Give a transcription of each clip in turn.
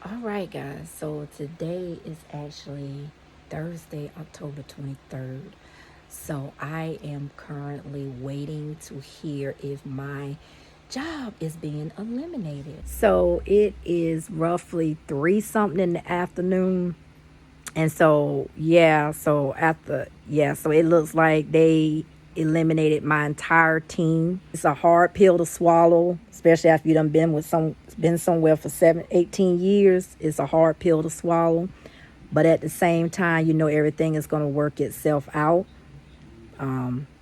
All right, guys. So today is actually Thursday, October 23rd. So I am currently waiting to hear if my job is being eliminated. So it is roughly 3 something in the afternoon. And so it looks like they eliminated my entire team. It's a hard pill to swallow, especially after you done been somewhere for 18 years. It's a hard pill to swallow. But at the same time, everything is gonna work itself out.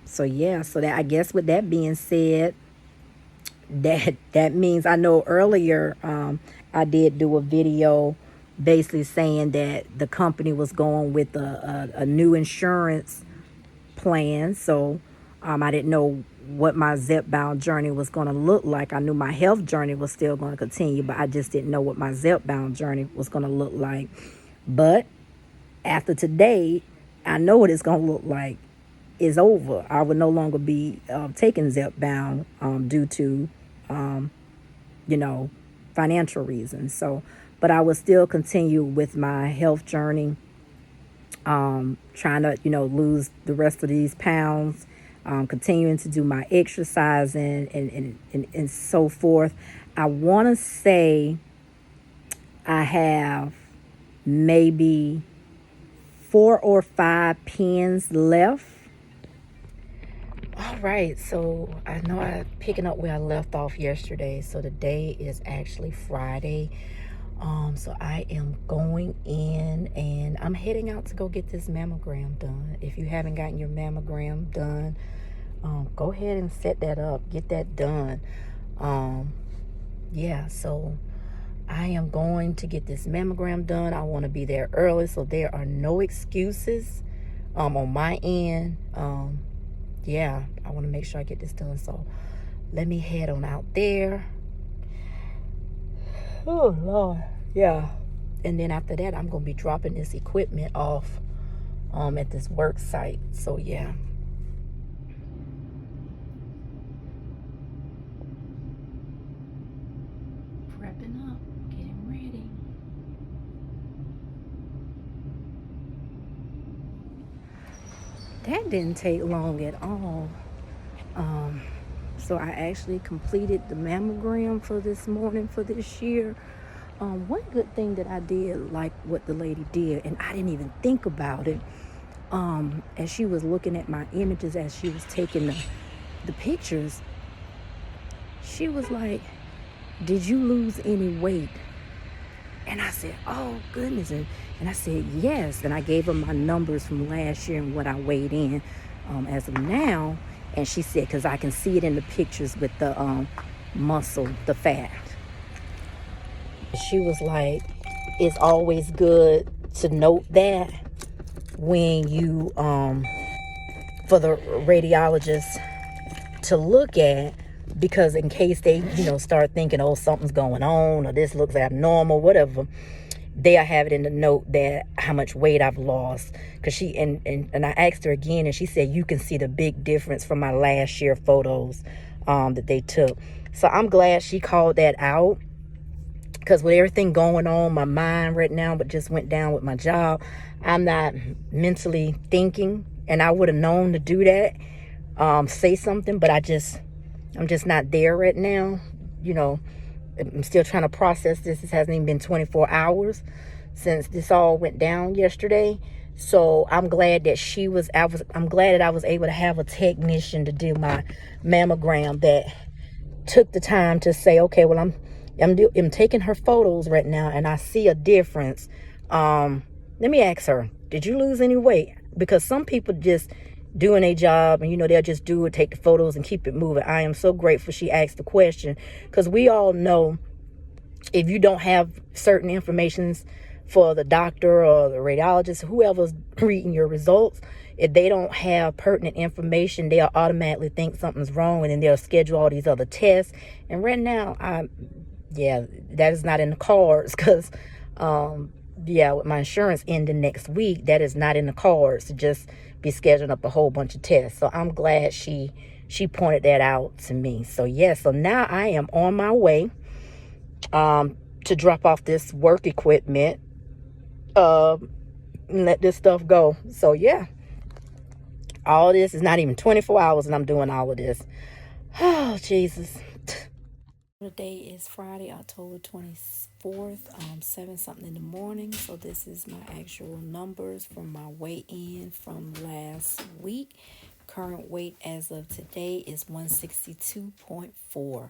So that, I guess, with that being said, that means, I know earlier, I did do a video basically saying that the company was going with a new insurance plan. So I didn't know what my Zepbound journey was going to look like. I knew my health journey was still going to continue, but I just didn't know what my Zepbound journey was going to look like. But after today, I know what it's going to look like. Is over. I would no longer be taking Zepbound due to, you know, financial reasons. So, but I will still continue with my health journey, trying to, lose the rest of these pounds, continuing to do my exercising and so forth. I want to say I have maybe 4 or 5 pens left. All right, so I know I'm picking up where I left off yesterday. So today is actually Friday. So I am going in and I'm heading out to go get this mammogram done. If you haven't gotten your mammogram done, go ahead and set that up, get that done. So I am going to get this mammogram done. I want to be there early, so there are no excuses on my end. I want to make sure I get this done. So let me head on out there. Oh, Lord. Yeah. And then after that, I'm going to be dropping this equipment off at this work site. So, yeah. Prepping up, getting ready. That didn't take long at all. So I actually completed the mammogram for this morning for this year. One good thing that I did, like what the lady did, and I didn't even think about it, as she was looking at my images, as she was taking the pictures, she was like, "Did you lose any weight?" And I said, "Oh, goodness." And I said, "Yes." And I gave her my numbers from last year and what I weighed in as of now. And she said, because I can see it in the pictures with the muscle, the fat. She was like, it's always good to note that when you, for the radiologist to look at, because in case they, start thinking, oh, something's going on or this looks abnormal, whatever, they'll have it in the note that how much weight I've lost. Because she, and I asked her again, and she said, you can see the big difference from my last year photos that they took. So I'm glad she called that out. Because with everything going on, my mind right now, but just went down with my job, I'm not mentally thinking. And I would have known to do that, say something, but I'm just not there right now. I'm still trying to process this. This hasn't even been 24 hours since this all went down yesterday. So I'm glad that I'm glad that I was able to have a technician to do my mammogram that took the time to say, okay, well, I'm taking her photos right now and I see a difference. Let me ask her, did you lose any weight? Because some people just doing a job and they'll just do it, take the photos and keep it moving. I am so grateful she asked the question, because we all know if you don't have certain informations for the doctor or the radiologist, whoever's reading your results, if they don't have pertinent information, they'll automatically think something's wrong, and then they'll schedule all these other tests. And right now, that is not in the cards, because with my insurance ending next week, that is not in the cards to just be scheduling up a whole bunch of tests. So I'm glad she pointed that out to me. So so now I am on my way to drop off this work equipment, and let this stuff go. So yeah, all this is not even 24 hours and I'm doing all of this. Oh, Jesus. Today is Friday, October 24th, 7 something in the morning. So this is my actual numbers from my weigh-in from last week. Current weight as of today is 162.4.